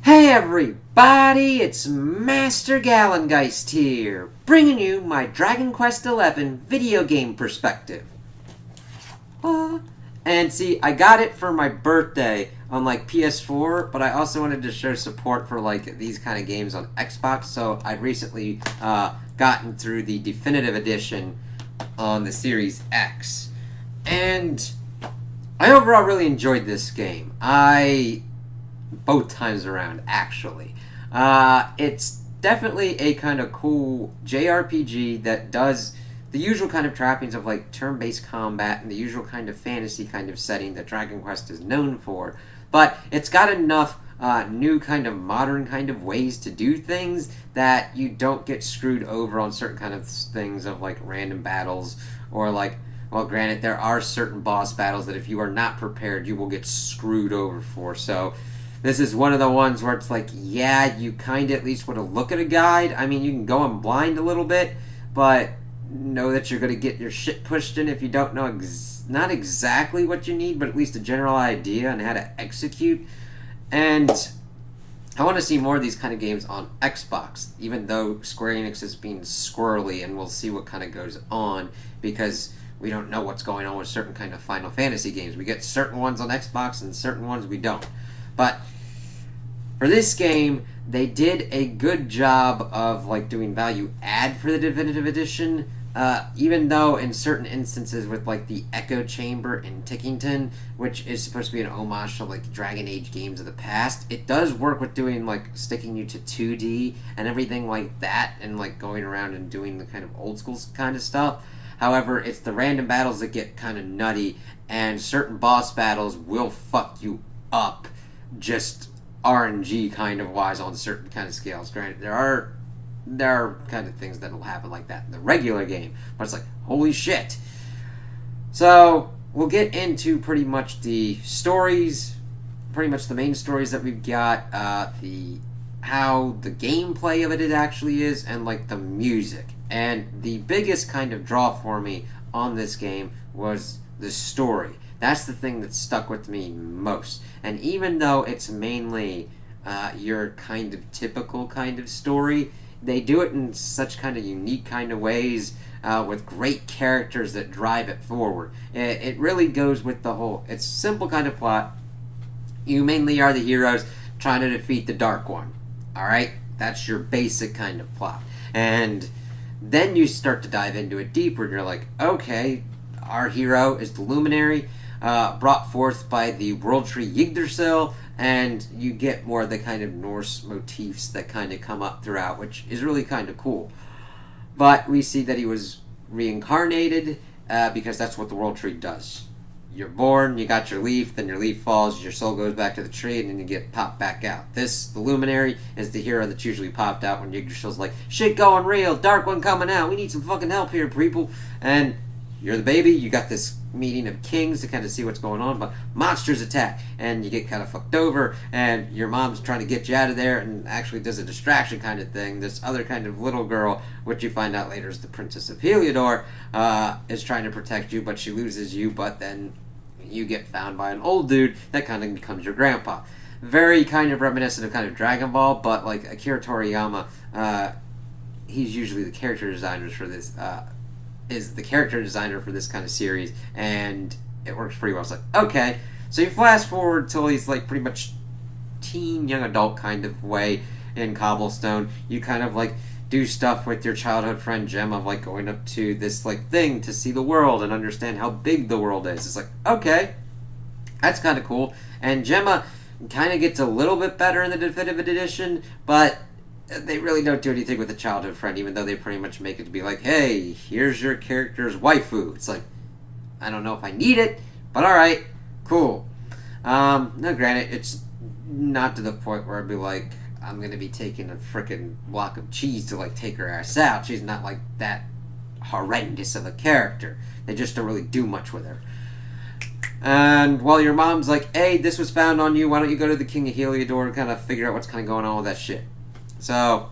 Hey everybody, it's Master Galengeist here, bringing you my Dragon Quest XI video game perspective. And see, I got it for my birthday on like PS4, but I also wanted to show support for like these kind of games on Xbox, so I recently gotten through the definitive edition on the Series X. And I overall really enjoyed this game. Both times around, actually. It's definitely a kind of cool JRPG that does the usual kind of trappings of like turn-based combat and the usual kind of fantasy kind of setting that Dragon Quest is known for. But it's got enough new kind of modern kind of ways to do things that you don't get screwed over on certain kind of things of like random battles or like, well, granted, there are certain boss battles that if you are not prepared, you will get screwed over for. So this is one of the ones where it's like, yeah, you kind of at least want to look at a guide. I mean, you can go in blind a little bit, but know that you're going to get your shit pushed in if you don't know not exactly what you need, but at least a general idea on how to execute. And I want to see more of these kind of games on Xbox, even though Square Enix is being squirrely, and we'll see what kind of goes on, because we don't know what's going on with certain kind of Final Fantasy games. We get certain ones on Xbox and certain ones we don't. But for this game, they did a good job of like doing value add for the definitive edition. Even though in certain instances with like the Echo Chamber in Tickington, which is supposed to be an homage to like Dragon Age games of the past, it does work with doing like sticking you to 2D and everything like that, and like going around and doing the kind of old school kind of stuff. However, it's the random battles that get kind of nutty, and certain boss battles will fuck you up just RNG kind of wise on certain kind of scales. Granted, there are kind of things that'll happen like that in the regular game, but it's like, holy shit. So we'll get into pretty much the stories, pretty much the main stories that we've got, the how the gameplay of it actually is, and like the music. And the biggest kind of draw for me on this game was the story. That's the thing that stuck with me most. And even though it's mainly your kind of typical kind of story, they do it in such kind of unique kind of ways, with great characters that drive it forward. It really goes with the whole, it's simple kind of plot. You mainly are the heroes trying to defeat the Dark One. Alright? That's your basic kind of plot. And then you start to dive into it deeper, and you're like, okay, our hero is the Luminary, brought forth by the World Tree Yggdrasil, and you get more of the kind of Norse motifs that kind of come up throughout, which is really kind of cool. But we see that he was reincarnated, because that's what the World Tree does. You're born, you got your leaf, then your leaf falls, your soul goes back to the tree, and then you get popped back out. The Luminary, is the hero that's usually popped out when Yggdrasil's like, shit going real, Dark One coming out, we need some fucking help here, people. And you're the baby, you got this meeting of kings to kind of see what's going on, but monsters attack, and you get kind of fucked over, and your mom's trying to get you out of there, and actually does a distraction kind of thing. This other kind of little girl, which you find out later is the Princess of Heliodor, is trying to protect you, but she loses you, but then you get found by an old dude that kind of becomes your grandpa. Very kind of reminiscent of kind of Dragon Ball, but like Akira Toriyama, he's usually the character designers for this, is the character designer for this kind of series, and it works pretty well. It's like, okay, so you flash forward till he's like pretty much teen, young adult kind of way in Cobblestone. You kind of like do stuff with your childhood friend Gemma, like going up to this like thing to see the world and understand how big the world is. It's like, okay, that's kind of cool. And Gemma kind of gets a little bit better in the definitive edition, but they really don't do anything with a childhood friend, even though they pretty much make it to be like, hey, here's your character's waifu. It's like, I don't know if I need it, but alright, cool. Now granted, it's not to the point where I'd be like, I'm going to be taking a freaking block of cheese to like take her ass out. She's not like that horrendous of a character. They just don't really do much with her. And while your mom's like, hey, this was found on you, why don't you go to the King of Heliodor and kind of figure out what's kind of going on with that shit. So,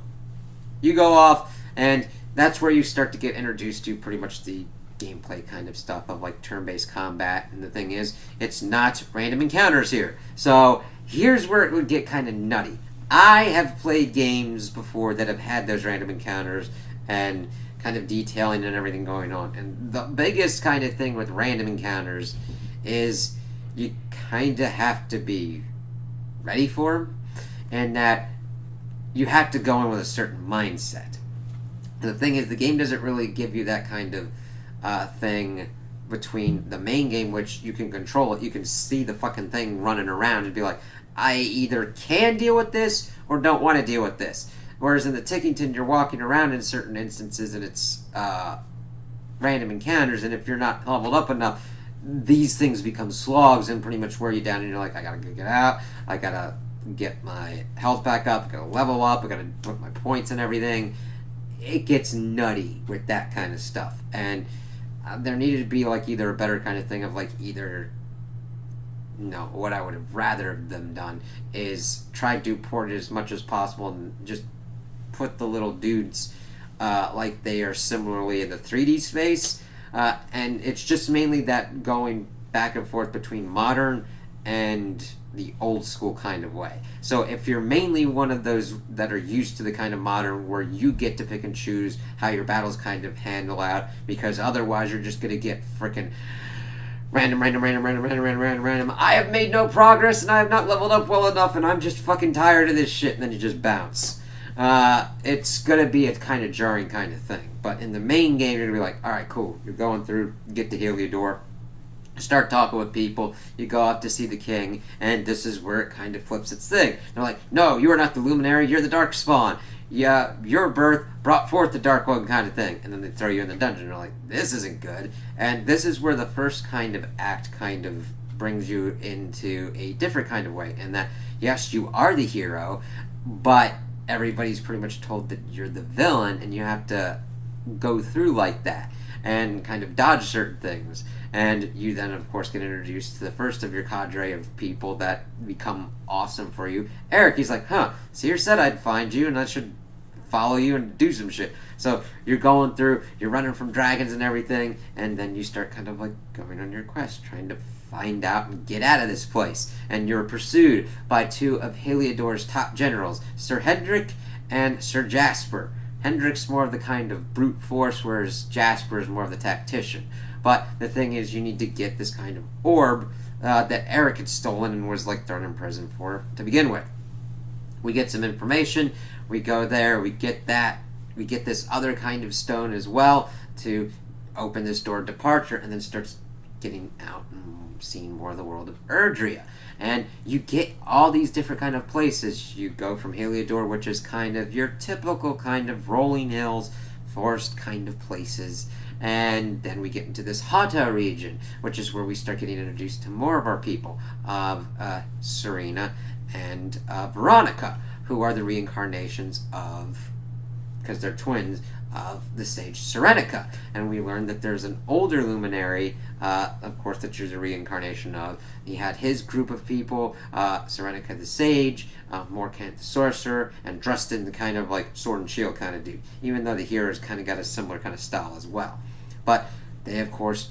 you go off, and that's where you start to get introduced to pretty much the gameplay kind of stuff of like turn-based combat. And the thing is, it's not random encounters here. So, here's where it would get kind of nutty. I have played games before that have had those random encounters and kind of detailing and everything going on. And the biggest kind of thing with random encounters is you kind of have to be ready for them, and that you have to go in with a certain mindset. The thing is, the game doesn't really give you that kind of thing between the main game, which you can control it. You can see the fucking thing running around and be like, I either can deal with this or don't want to deal with this. Whereas in the Tickington, you're walking around in certain instances and it's random encounters, and if you're not leveled up enough, these things become slogs and pretty much wear you down, and you're like, I gotta get out, I gotta get my health back up, I gotta level up, I gotta put my points and everything. It gets nutty with that kind of stuff, and there needed to be like either a better kind of thing of like either, no, what I would have rather have them done is try to port it as much as possible and just put the little dudes like they are similarly in the 3D space, and it's just mainly that going back and forth between modern and the old school kind of way. So if you're mainly one of those that are used to the kind of modern where you get to pick and choose how your battles kind of handle out, because otherwise you're just going to get freaking random. I have made no progress and I have not leveled up well enough and I'm just fucking tired of this shit, and then you just bounce. It's going to be a kind of jarring kind of thing. But in the main game, you're going to be like, alright, cool. You're going through, get to Heliodor, start talking with people, you go out to see the king, and this is where it kind of flips its thing. They're like, no, you are not the Luminary, you're the Darkspawn. Yeah, your birth brought forth the Dark One kind of thing. And then they throw you in the dungeon, and they're like, this isn't good. And this is where the first kind of act kind of brings you into a different kind of way. And that, yes, you are the hero, but everybody's pretty much told that you're the villain, and you have to go through like that and kind of dodge certain things. And you then, of course, get introduced to the first of your cadre of people that become awesome for you. Eric, he's like, Seer said I'd find you and I should follow you and do some shit. So you're going through, you're running from dragons and everything, and then you start kind of like going on your quest, trying to find out and get out of this place. And you're pursued by two of Heliodor's top generals, Sir Hendrik and Sir Jasper. Hendrik's more of the kind of brute force, whereas Jasper is more of the tactician. But the thing is, you need to get this kind of orb that Eric had stolen and was like thrown in prison for to begin with. We get some information, we go there, we get that, we get this other kind of stone as well to open this door of departure, and then starts getting out and seeing more of the world of Erdrea. And you get all these different kind of places. You go from Heliodor, which is kind of your typical kind of rolling hills, forest kind of places, and then we get into this Hata region, which is where we start getting introduced to more of our people, of Serena and Veronica, who are the reincarnations of, because they're twins, of the sage Serenica. And we learn that there's an older luminary, of course, that you're the reincarnation of. He had his group of people, Serenica the sage, Morkant the sorcerer, and Drustin the kind of like sword and shield kind of dude, even though the heroes kind of got a similar kind of style as well. But they, of course,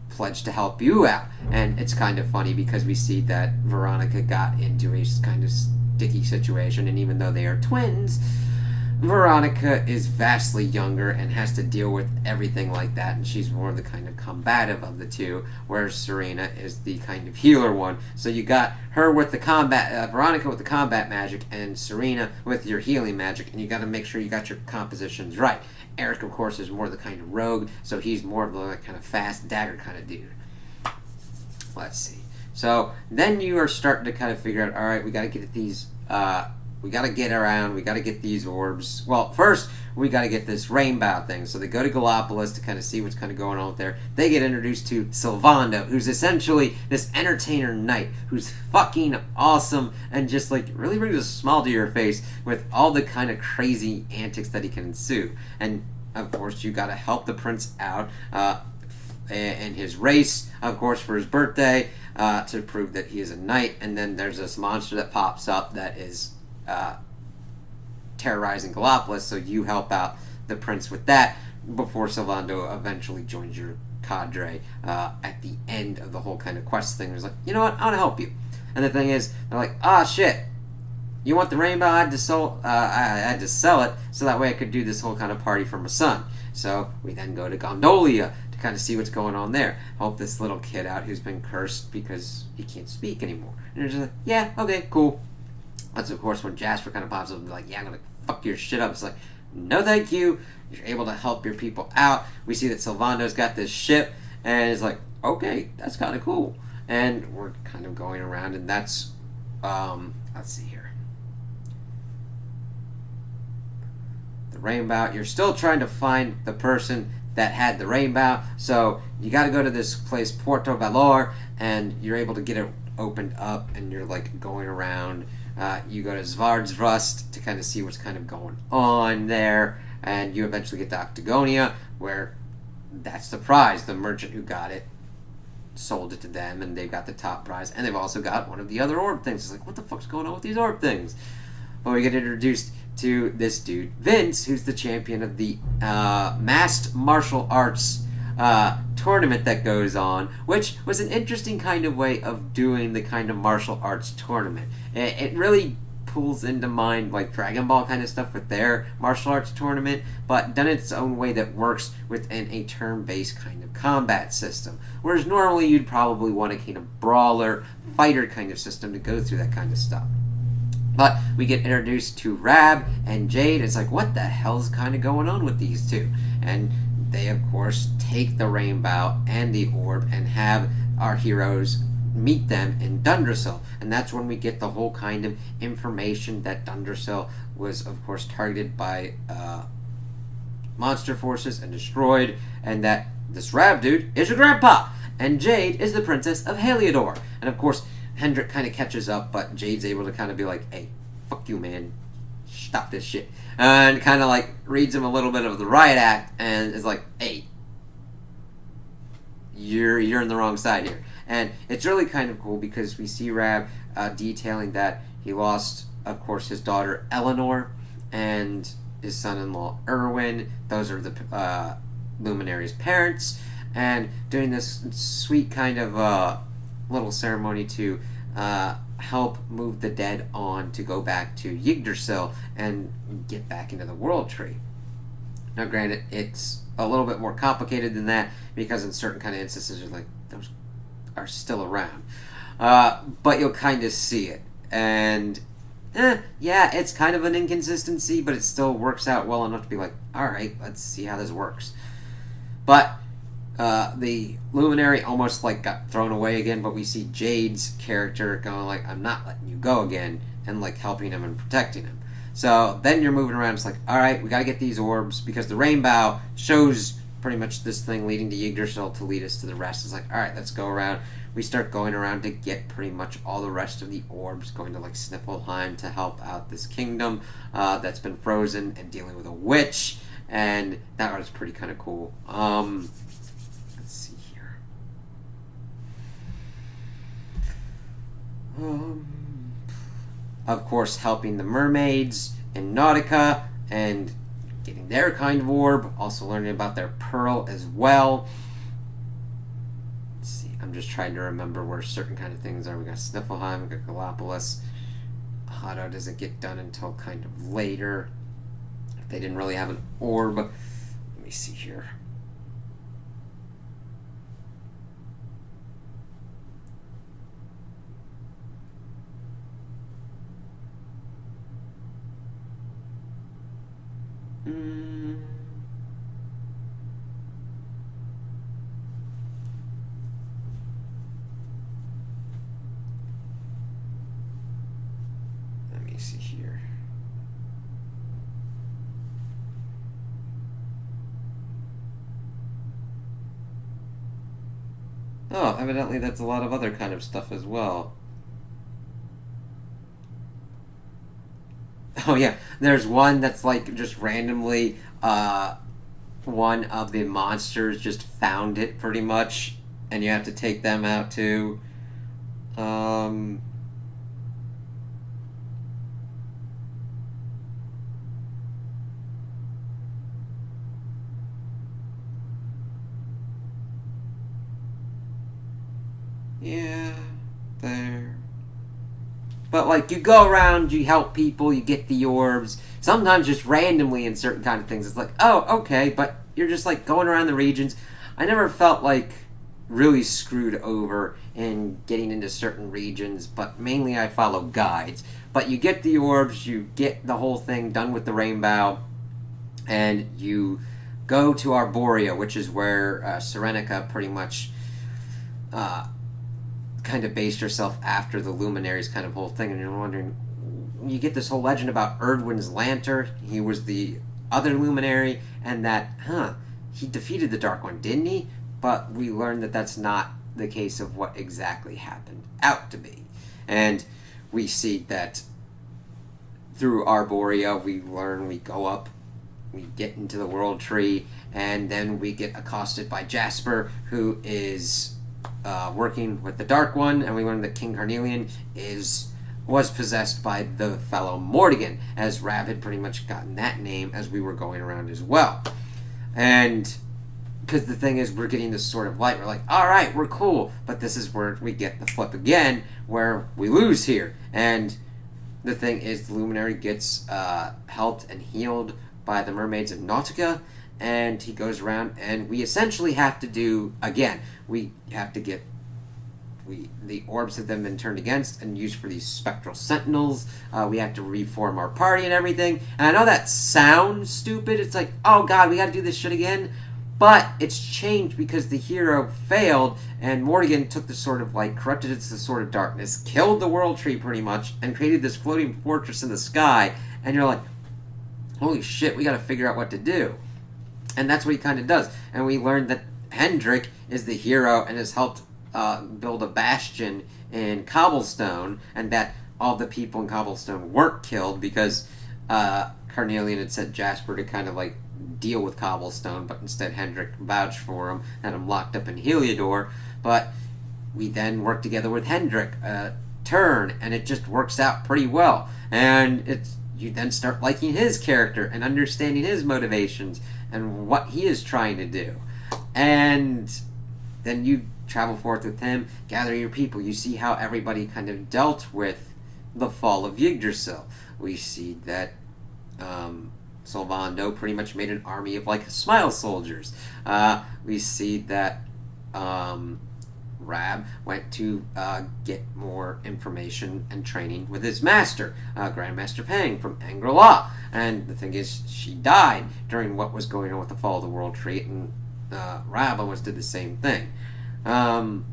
pledged to help you out. And it's kind of funny because we see that Veronica got into a kind of sticky situation, and even though they are twins, Veronica is vastly younger and has to deal with everything like that, and she's more the kind of combative of the two, whereas Serena is the kind of healer one. So you got her with the combat, Veronica with the combat magic, and Serena with your healing magic, and you got to make sure you got your compositions right. Eric, of course, is more the kind of rogue, so he's more of the kind of fast dagger kind of dude. Let's see. So then you are starting to kind of figure out, all right, we got to get at these. We got to get around. We got to get these orbs. Well, first, we got to get this rainbow thing. So they go to Gallopolis to kind of see what's kind of going on there. They get introduced to Sylvando, who's essentially this entertainer knight who's fucking awesome and just like really brings a smile to your face with all the kind of crazy antics that he can ensue. And of course, you got to help the prince out in his race, of course, for his birthday to prove that he is a knight. And then there's this monster that pops up that is terrorizing Gallopolis, so you help out the prince with that before Sylvando eventually joins your cadre at the end of the whole kind of quest thing. He's like, you know what, I want to help you. And the thing is, they're like, shit, you want the rainbow? I had to sell it so that way I could do this whole kind of party for my son. So we then go to Gondolia to kind of see what's going on there. Help this little kid out who's been cursed because he can't speak anymore. And they're just like, yeah, okay, cool. That's of course when Jasper kind of pops up and be like, yeah, I'm gonna fuck your shit up. It's like, no, thank you. You're able to help your people out. We see that Sylvando's got this ship, and it's like, okay, that's kind of cool. And we're kind of going around, and that's, let's see here. The rainbow. You're still trying to find the person that had the rainbow, so you got to go to this place, Porto Valor, and you're able to get it opened up, and you're like going around. You go to Svardsrust to kind of see what's kind of going on there, and you eventually get to Octagonia, where that's the prize. The merchant who got it sold it to them, and they've got the top prize, and they've also got one of the other orb things. It's like, what the fuck's going on with these orb things? But we get introduced to this dude, Vince, who's the champion of the masked martial arts tournament that goes on, which was an interesting kind of way of doing the kind of martial arts tournament. It really pulls into mind like Dragon Ball kind of stuff with their martial arts tournament, but done its own way that works within a turn-based kind of combat system. Whereas normally you'd probably want a kind of brawler, fighter kind of system to go through that kind of stuff. But we get introduced to Rab and Jade. It's like, what the hell's kind of going on with these two? And they, of course, take the rainbow and the orb and have our heroes meet them in Dundrasil. And that's when we get the whole kind of information that Dundrasil was, of course, targeted by monster forces and destroyed, and that this Rab dude is your grandpa, and Jade is the princess of Heliodor. And, of course, Hendrik kind of catches up, but Jade's able to kind of be like, hey, fuck you, man. Stop this shit. And kind of like reads him a little bit of the riot act and is like, hey, you're in the wrong side here. And it's really kind of cool because we see Rab detailing that he lost, of course, his daughter Eleanor and his son-in-law Erwin. Those are the Luminary's parents. And doing this sweet kind of little ceremony to help move the dead on to go back to Yggdrasil and get back into the World Tree. Now, granted, it's a little bit more complicated than that because in certain kind of instances, you're like, those are still around. But you'll kind of see it. And, yeah, it's kind of an inconsistency, but it still works out well enough to be like, alright, let's see how this works. But the Luminary almost like got thrown away again, but we see Jade's character going like, I'm not letting you go again, and like helping him and protecting him. So then you're moving around, it's like, alright, we gotta get these orbs, because the rainbow shows pretty much this thing leading to Yggdrasil to lead us to the rest. It's like, alright, let's go around. We start going around to get pretty much all the rest of the orbs, going to like Sniffleheim to help out this kingdom that's been frozen and dealing with a witch, and that was pretty kind of cool. Let's see here. Of course, helping the mermaids in Nautica and getting their kind of orb, also learning about their pearl as well. Let's see, I'm just trying to remember where certain kind of things are. We got Sniffleheim, we got Gallipolis. Hado doesn't get done until kind of later. They didn't really have an orb. Let me see here. Let me see here. Oh, evidently that's a lot of other kind of stuff as well. Oh yeah, there's one that's like just randomly one of the monsters just found it pretty much, and you have to take them out too. Um yeah, there. But, like, you go around, you help people, you get the orbs. Sometimes just randomly in certain kind of things. It's like, oh, okay, but you're just, like, going around the regions. I never felt, like, really screwed over in getting into certain regions, but mainly I follow guides. But you get the orbs, you get the whole thing done with the rainbow, and you go to Arborea, which is where Serenica pretty much kind of based herself after the Luminaries kind of whole thing, and you're wondering, you get this whole legend about Erdwin's Lantern. He was the other Luminary, and that, he defeated the Dark One, didn't he? But we learned that that's not the case of what exactly happened out to be. And we see that through Arborea, we learn, we go up, we get into the World Tree, and then we get accosted by Jasper, who is working with the Dark One, and we learn that King Carnelian was possessed by the fellow Mordegon, as Rab had pretty much gotten that name as we were going around as well. And because the thing is, we're getting this sort of light, we're like, alright, we're cool, but this is where we get the flip again, where we lose here. And the thing is, the Luminary gets helped and healed by the Mermaids of Nautica, and he goes around, and we essentially have to do, again, we have to get the orbs have then been turned against and used for these spectral sentinels. We have to reform our party and everything. And I know that sounds stupid. It's like, oh god, we gotta do this shit again. But it's changed because the hero failed, and Mordegon took the Sword of Light, corrupted it to the Sword of Darkness, killed the World Tree pretty much, and created this floating fortress in the sky. And you're like, holy shit, we gotta figure out what to do. And that's what he kind of does. And we learned that Hendrik is the hero and has helped build a bastion in Cobblestone, and that all the people in Cobblestone weren't killed because Carnelian had sent Jasper to kind of like deal with Cobblestone, but instead Hendrik vouched for him, had him locked up in Heliodor. But we then work together with Hendrik turn, and it just works out pretty well. And you then start liking his character and understanding his motivations and what he is trying to do. And then you travel forth with him, gather your people. You see how everybody kind of dealt with the fall of Yggdrasil. We see that Sylvando pretty much made an army of like smile soldiers. We see that Rab went to get more information and training with his master, Grandmaster Pang from Angela. And the thing is, she died during what was going on with the fall of the World Tree, and Rab almost did the same thing. And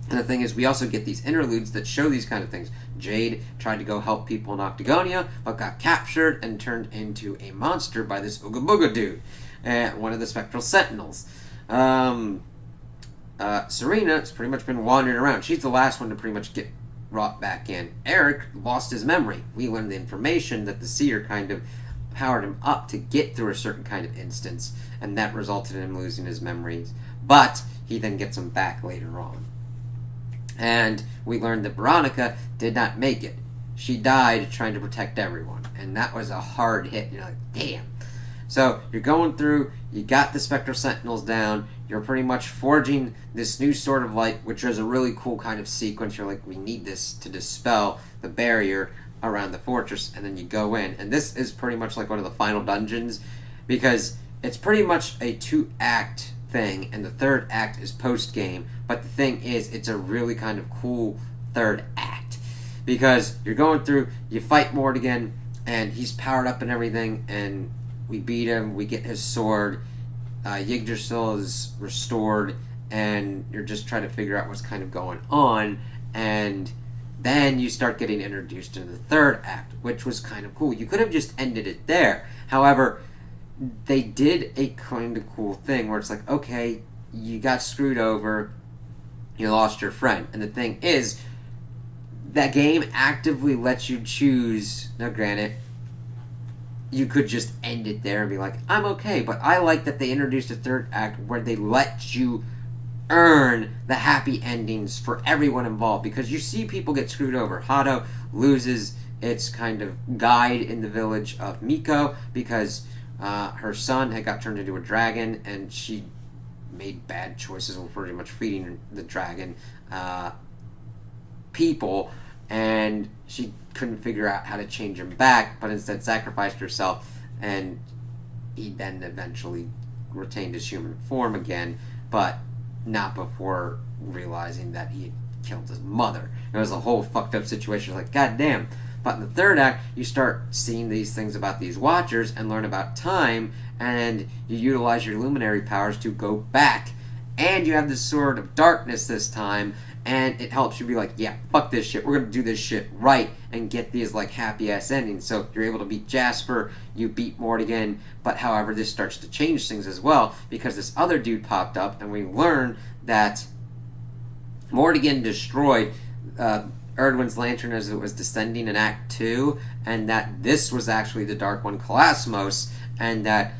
the thing is, we also get these interludes that show these kind of things. Jade tried to go help people in Octagonia, but got captured and turned into a monster by this Ooga Booga dude, one of the Spectral Sentinels. Serena has pretty much been wandering around. She's the last one to pretty much get brought back in. Eric lost his memory. We learned the information that the Seer kind of powered him up to get through a certain kind of instance, and that resulted in him losing his memories. But he then gets them back later on. And we learned that Veronica did not make it. She died trying to protect everyone, and that was a hard hit. You're like, damn. So you're going through, you got the Spectral Sentinels down, you're pretty much forging this new Sword of Light, which is a really cool kind of sequence. You're like, we need this to dispel the barrier around the fortress, and then you go in. And this is pretty much like one of the final dungeons, because it's pretty much a 2-act thing, and the 3rd act is post-game. But the thing is, it's a really kind of cool 3rd act, because you're going through, you fight Mordegon, and he's powered up and everything, and we beat him, we get his sword, Yggdrasil is restored, and you're just trying to figure out what's kind of going on, and then you start getting introduced into the 3rd act, which was kind of cool. You could have just ended it there. However, they did a kind of cool thing where it's like, okay, you got screwed over, you lost your friend. And the thing is, that game actively lets you choose. Now, granted, you could just end it there and be like, I'm okay. But I like that they introduced a 3rd act where they let you earn the happy endings for everyone involved. Because you see people get screwed over. Hado loses its kind of guide in the village of Miko because her son had got turned into a dragon, and she made bad choices with pretty much feeding the dragon people, and she couldn't figure out how to change him back, but instead sacrificed herself, and he then eventually retained his human form again, but not before realizing that he had killed his mother. It was a whole fucked up situation. Like, goddamn. But in the third act, you start seeing these things about these Watchers and learn about time, and you utilize your luminary powers to go back. And you have this Sword of Darkness this time, and it helps you be like, yeah, fuck this shit. We're gonna do this shit right and get these like happy ass endings. So you're able to beat Jasper, you beat Morrigan, but however, this starts to change things as well because this other dude popped up, and we learn that Morrigan destroyed Erdwin's lantern as it was descending in Act 2, and that this was actually the Dark One, Kalasmos, and that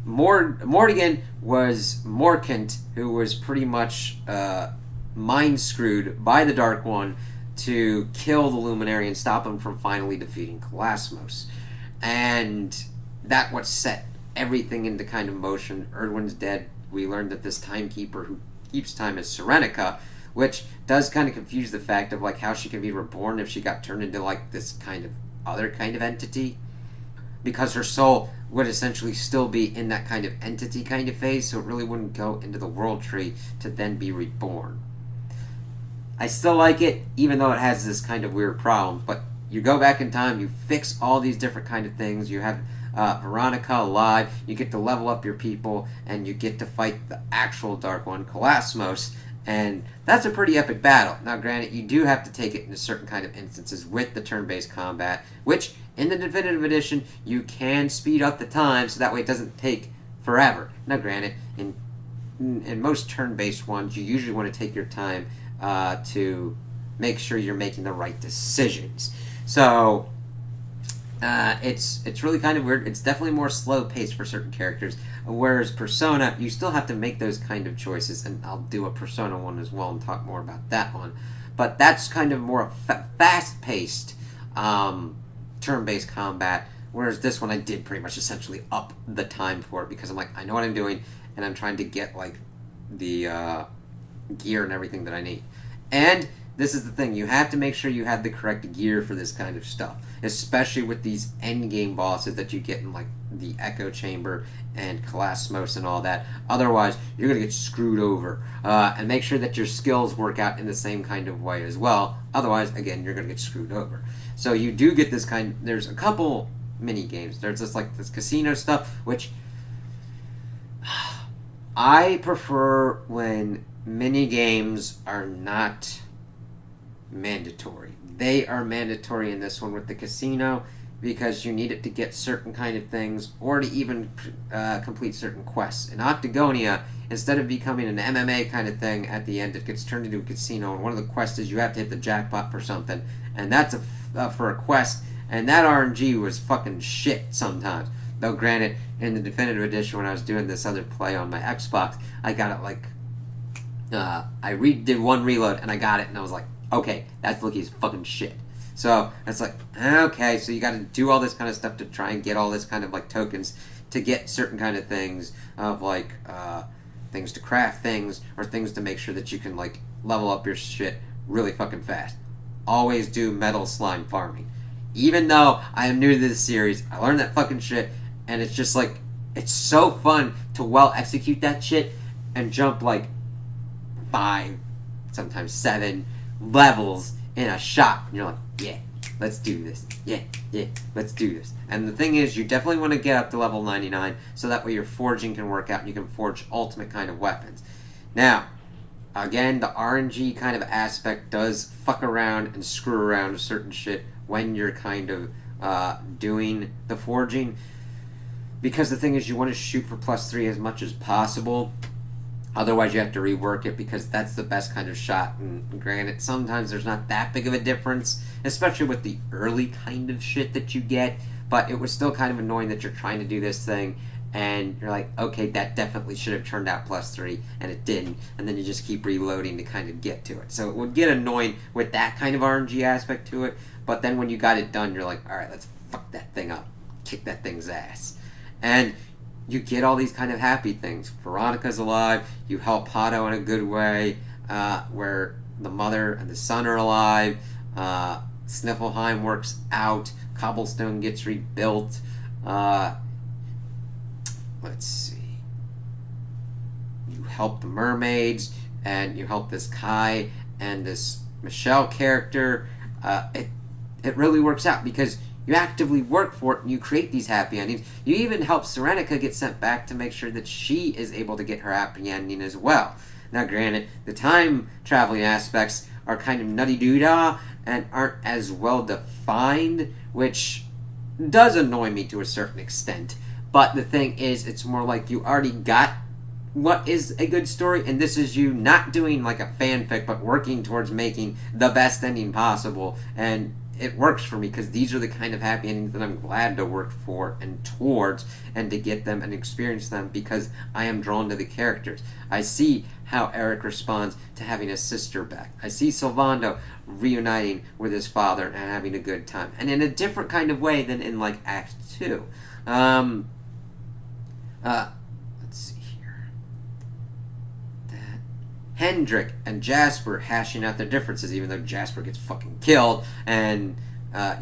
Morrigan was Morkant, who was pretty much mind screwed by the Dark One to kill the Luminary and stop him from finally defeating Kalasmos. And that what set everything into kind of motion. Erdwin's dead. We learned that this timekeeper who keeps time is Serenica, which does kind of confuse the fact of like how she can be reborn if she got turned into like this kind of other kind of entity, because her soul would essentially still be in that kind of entity kind of phase, so it really wouldn't go into the world tree to then be reborn. I still like it, even though it has this kind of weird problem, but you go back in time, you fix all these different kind of things, you have Veronica alive, you get to level up your people, and you get to fight the actual Dark One, Kalasmos, and that's a pretty epic battle. Now granted, you do have to take it into certain kind of instances with the turn-based combat, which in the Definitive Edition you can speed up the time so that way it doesn't take forever. Now granted, in most turn-based ones you usually want to take your time to make sure you're making the right decisions. So it's really kind of weird. It's definitely more slow paced for certain characters, whereas Persona, you still have to make those kind of choices, and I'll do a Persona one as well and talk more about that one. But that's kind of more fast paced turn based combat, whereas this one I did pretty much essentially up the time for it because I'm like, I know what I'm doing, and I'm trying to get like the gear and everything that I need. And this is the thing, you have to make sure you have the correct gear for this kind of stuff, especially with these endgame bosses that you get in like the Echo Chamber and Kalasmos and all that. Otherwise, you're going to get screwed over. And make sure that your skills work out in the same kind of way as well. Otherwise, again, you're going to get screwed over. So you do get this kind, there's a couple mini games. There's just like this casino stuff, which I prefer when mini games are not mandatory. They are mandatory in this one with the casino because you need it to get certain kind of things or to even complete certain quests. In Octagonia, instead of becoming an MMA kind of thing at the end, it gets turned into a casino, and one of the quests is you have to hit the jackpot for something, and that's for a quest, and that RNG was fucking shit sometimes. Though granted, in the Definitive Edition when I was doing this other play on my Xbox, I got it like I did one reload and I got it and I was like, okay, that's Lucky's fucking shit. So it's like, okay, so you got to do all this kind of stuff to try and get all this kind of like tokens to get certain kind of things of like things to craft things or things to make sure that you can like level up your shit really fucking fast. Always do metal slime farming. Even though I am new to this series, I learned that fucking shit, and it's just like, it's so fun to well execute that shit and jump like 5, sometimes 7 levels in a shot. And you're like, yeah, let's do this. Yeah, let's do this. And the thing is, you definitely want to get up to level 99 so that way your forging can work out and you can forge ultimate kind of weapons. Now, again, the RNG kind of aspect does fuck around and screw around with certain shit when you're kind of doing the forging. Because the thing is, you want to shoot for +3 as much as possible. Otherwise, you have to rework it because that's the best kind of shot. And granted, sometimes there's not that big of a difference, especially with the early kind of shit that you get. But it was still kind of annoying that you're trying to do this thing and you're like, okay, that definitely should have turned out +3, and it didn't. And then you just keep reloading to kind of get to it. So it would get annoying with that kind of RNG aspect to it. But then when you got it done, you're like, all right, let's fuck that thing up. Kick that thing's ass. And you get all these kind of happy things. Veronica's alive. You help Hato in a good way, where the mother and the son are alive. Sniffleheim works out. Cobblestone gets rebuilt. Uh, let's see. You help the mermaids, and you help this Kai and this Michelle character. It really works out because you actively work for it and you create these happy endings. You even help Serenica get sent back to make sure that she is able to get her happy ending as well. Now, granted, the time traveling aspects are kind of nutty doodah and aren't as well defined, which does annoy me to a certain extent. But the thing is, it's more like you already got what is a good story, and this is you not doing like a fanfic, but working towards making the best ending possible. And it works for me because these are the kind of happy endings that I'm glad to work for and towards and to get them and experience them because I am drawn to the characters. I see how Eric responds to having his sister back. I see Sylvando reuniting with his father and having a good time. And in a different kind of way than in like Act 2. Let's see here. Hendrik and Jasper hashing out their differences, even though Jasper gets fucking killed, and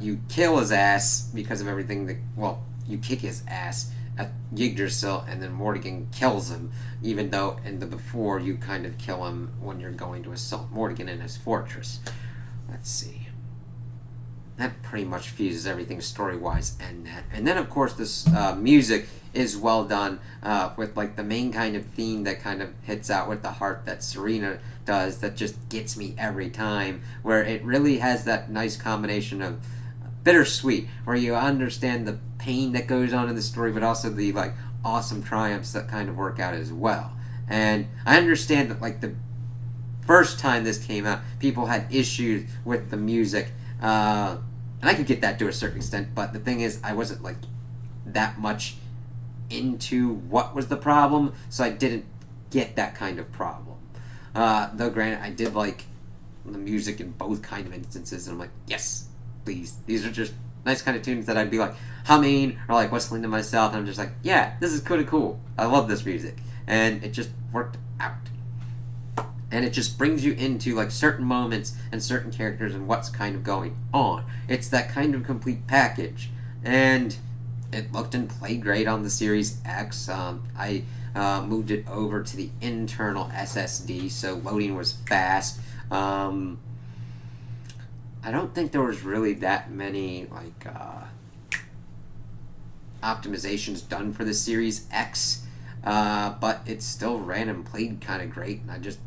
you kill his ass because of everything that, well, you kick his ass at Yggdrasil, and then Morrigan kills him, even though in the before you kind of kill him when you're going to assault Morrigan in his fortress. Let's see. That pretty much fuses everything story-wise and that. And then, of course, this music is well done with like the main kind of theme that kind of hits out with the heart that Serena does that just gets me every time, where it really has that nice combination of bittersweet, where you understand the pain that goes on in the story, but also the like awesome triumphs that kind of work out as well. And I understand that like the first time this came out, people had issues with the music, and I could get that to a certain extent, but the thing is, I wasn't like that much into what was the problem, so I didn't get that kind of problem. Though granted, I did like the music in both kind of instances, and I'm like, yes, please. These are just nice kind of tunes that I'd be like humming or like whistling to myself, and I'm just like, yeah, this is kind of cool. I love this music, and it just worked out. And it just brings you into like certain moments and certain characters and what's kind of going on. It's that kind of complete package, and it looked and played great on the Series X. I moved it over to the internal SSD, so loading was fast. I don't think there was really that many like optimizations done for the Series X, but it still ran and played kind of great, and I just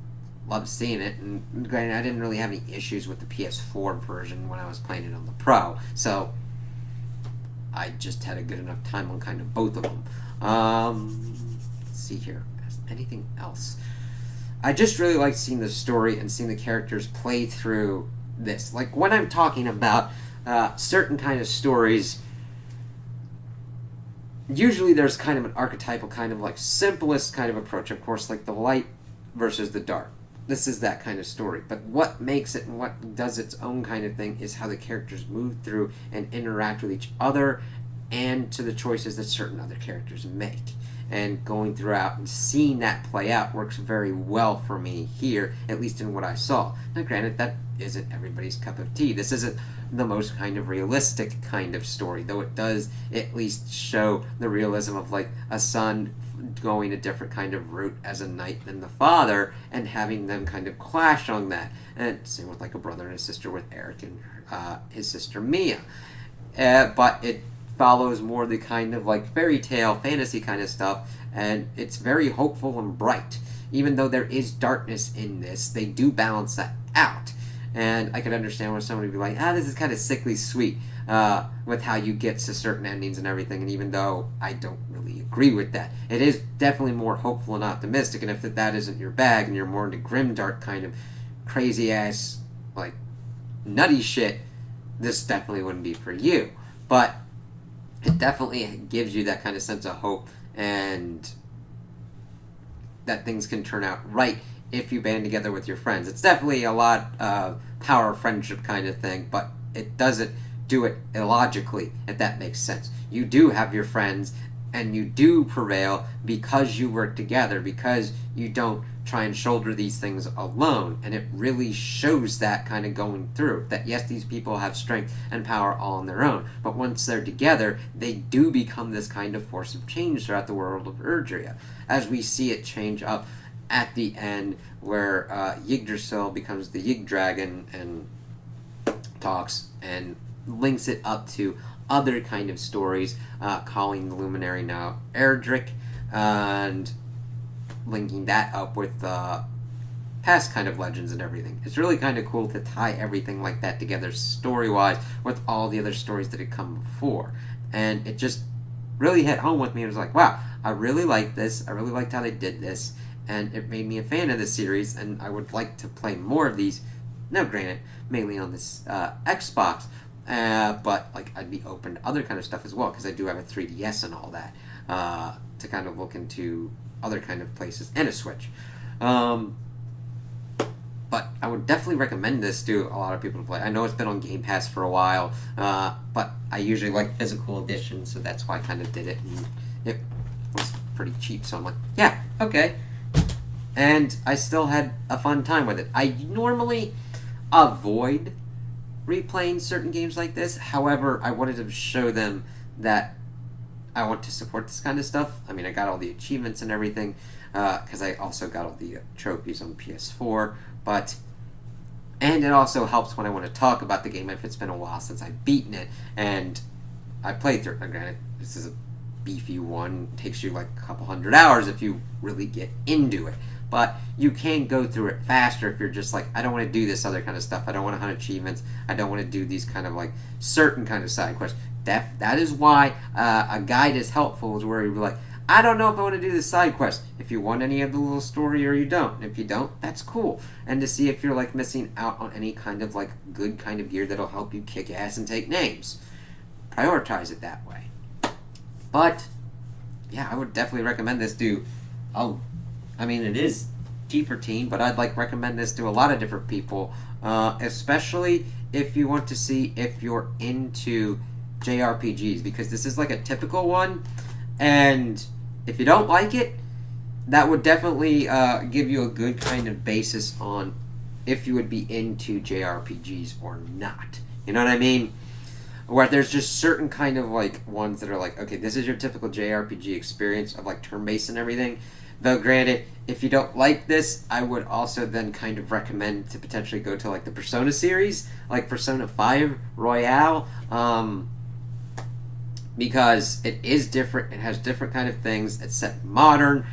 loved seeing it. And granted, I didn't really have any issues with the PS4 version when I was playing it on the Pro, so I just had a good enough time on kind of both of them. Let's see here. Anything else? I just really like seeing the story and seeing the characters play through this. Like, when I'm talking about certain kind of stories, usually there's kind of an archetypal kind of like simplest kind of approach. Of course, like the light versus the dark. This is that kind of story. But what makes it and what does its own kind of thing is how the characters move through and interact with each other and to the choices that certain other characters make. And going throughout and seeing that play out works very well for me here, at least in what I saw. Now granted, that isn't everybody's cup of tea. This isn't the most kind of realistic kind of story, though it does at least show the realism of like a son going a different kind of route as a knight than the father and having them kind of clash on that. And same with like a brother and a sister with Eric and his sister Mia. But it follows more the kind of like fairy tale fantasy kind of stuff, and it's very hopeful and bright. Even though there is darkness in this, they do balance that out. And I could understand where somebody would be like, this is kind of sickly sweet with how you get to certain endings and everything. And even though I don't really agree with that, it is definitely more hopeful and optimistic. And if that isn't your bag and you're more into grimdark kind of crazy ass, like nutty shit, this definitely wouldn't be for you. But it definitely gives you that kind of sense of hope and that things can turn out right if you band together with your friends. It's definitely a lot of power friendship kind of thing, but it doesn't do it illogically, if that makes sense. You do have your friends, and you do prevail because you work together, because you don't try and shoulder these things alone. And it really shows that kind of going through. That yes, these people have strength and power all on their own, but once they're together, they do become this kind of force of change throughout the world of Erdrea. As we see it change up at the end, where Yggdrasil becomes the Yggdragon and talks and links it up to other kind of stories, calling the Luminary now Erdrick, and linking that up with past kind of legends and everything. It's really kind of cool to tie everything like that together story-wise with all the other stories that had come before. And it just really hit home with me. It was like, wow, I really liked this. I really liked how they did this. And it made me a fan of this series, and I would like to play more of these. Now, granted, mainly on this Xbox, but like I'd be open to other kind of stuff as well, because I do have a 3DS and all that to kind of look into other kind of places, and a Switch. But I would definitely recommend this to a lot of people to play. I know it's been on Game Pass for a while, but I usually like physical editions, so that's why I kind of did it. And it was pretty cheap, so I'm like, yeah, okay. And I still had a fun time with it. I normally avoid replaying certain games like this. However, I wanted to show them that I want to support this kind of stuff. I mean, I got all the achievements and everything, because I also got all the trophies on PS4, and it also helps when I want to talk about the game if it's been a while since I've beaten it, and I played through it. Granted, this is a beefy one. It takes you like a couple hundred hours if you really get into it. But you can go through it faster if you're just like, I don't want to do this other kind of stuff. I don't want to hunt achievements. I don't want to do these kind of like certain kind of side quests. That is why a guide is helpful, is where you'll be like, I don't know if I want to do this side quest. If you want any of the little story or you don't. And if you don't, that's cool. And to see if you're like missing out on any kind of like good kind of gear that'll help you kick ass and take names. Prioritize it that way. But yeah, I would definitely recommend this to I mean, it is G14, but I'd like recommend this to a lot of different people, especially if you want to see if you're into JRPGs, because this is like a typical one, and if you don't like it, that would definitely give you a good kind of basis on if you would be into JRPGs or not. You know what I mean? Where there's just certain kind of like ones that are like, okay, this is your typical JRPG experience of like turn-based and everything. Though granted, if you don't like this, I would also then kind of recommend to potentially go to like the Persona series, like Persona 5 Royale, because it is different, it has different kind of things, it's set modern,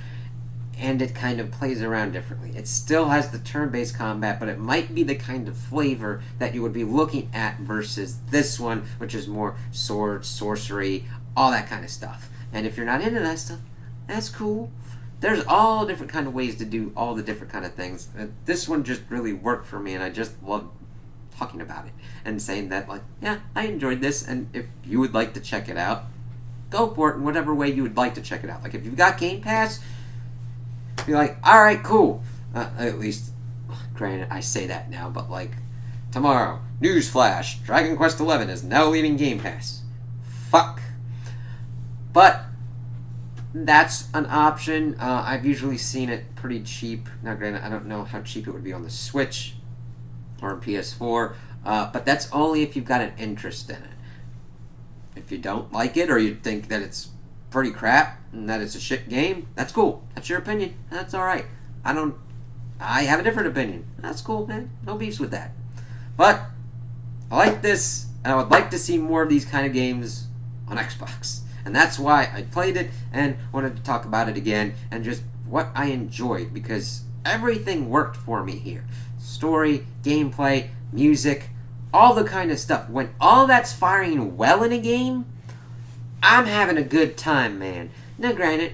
and it kind of plays around differently. It still has the turn-based combat, but it might be the kind of flavor that you would be looking at versus this one, which is more sword, sorcery, all that kind of stuff. And if you're not into that stuff, that's cool. There's all different kind of ways to do all the different kind of things. This one just really worked for me, and I just love talking about it and saying that, like, yeah, I enjoyed this, and if you would like to check it out, go for it in whatever way you would like to check it out. Like, if you've got Game Pass, be like, alright, cool. At least, granted, I say that now, but like, tomorrow, newsflash, Dragon Quest XI is now leaving Game Pass. Fuck. But that's an option. I've usually seen it pretty cheap. Now, granted, I don't know how cheap it would be on the Switch or PS4, but that's only if you've got an interest in it. If you don't like it, or you think that it's pretty crap and that it's a shit game, that's cool. That's your opinion. That's alright. I have a different opinion. That's cool, man. No beefs with that. But I like this, and I would like to see more of these kind of games on Xbox. And that's why I played it and wanted to talk about it again, and just what I enjoyed, because everything worked for me here. Story, gameplay, music, all the kind of stuff. When all that's firing well in a game, I'm having a good time, man. Now, granted,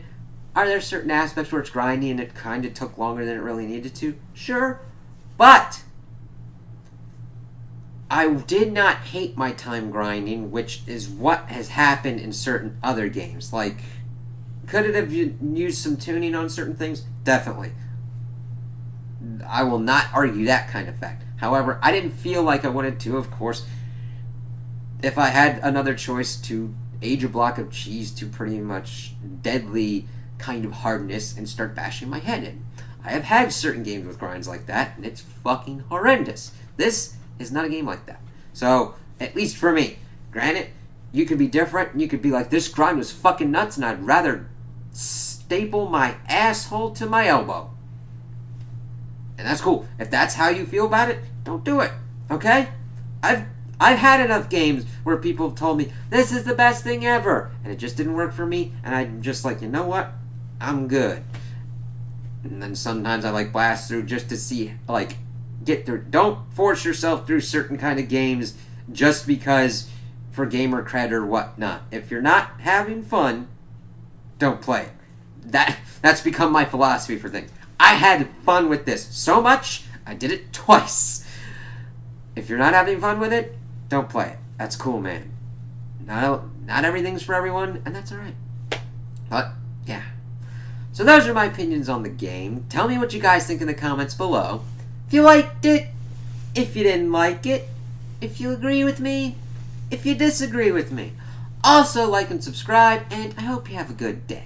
are there certain aspects where it's grindy and it kind of took longer than it really needed to? Sure. But I did not hate my time grinding, which is what has happened in certain other games. Like, could it have used some tuning on certain things? Definitely. I will not argue that kind of fact. However, I didn't feel like I wanted to, of course, if I had another choice, to age a block of cheese to pretty much deadly kind of hardness and start bashing my head in. I have had certain games with grinds like that, and it's fucking horrendous. This is not a game like that. So, at least for me, granted, you could be different, and you could be like, this grind was fucking nuts, and I'd rather staple my asshole to my elbow. And that's cool. If that's how you feel about it, don't do it. Okay? I've had enough games where people have told me, this is the best thing ever, and it just didn't work for me, and I'm just like, you know what? I'm good. And then sometimes I like blast through just to see, like, get through. Don't force yourself through certain kind of games just because for gamer cred or whatnot. If you're not having fun, don't play it. That's become my philosophy for things. I had fun with this so much, I did it twice. If you're not having fun with it, don't play it. That's cool, man. Not everything's for everyone, and that's alright. But, yeah. So those are my opinions on the game. Tell me what you guys think in the comments below. If you liked it, if you didn't like it, if you agree with me, if you disagree with me. Also, like and subscribe, and I hope you have a good day.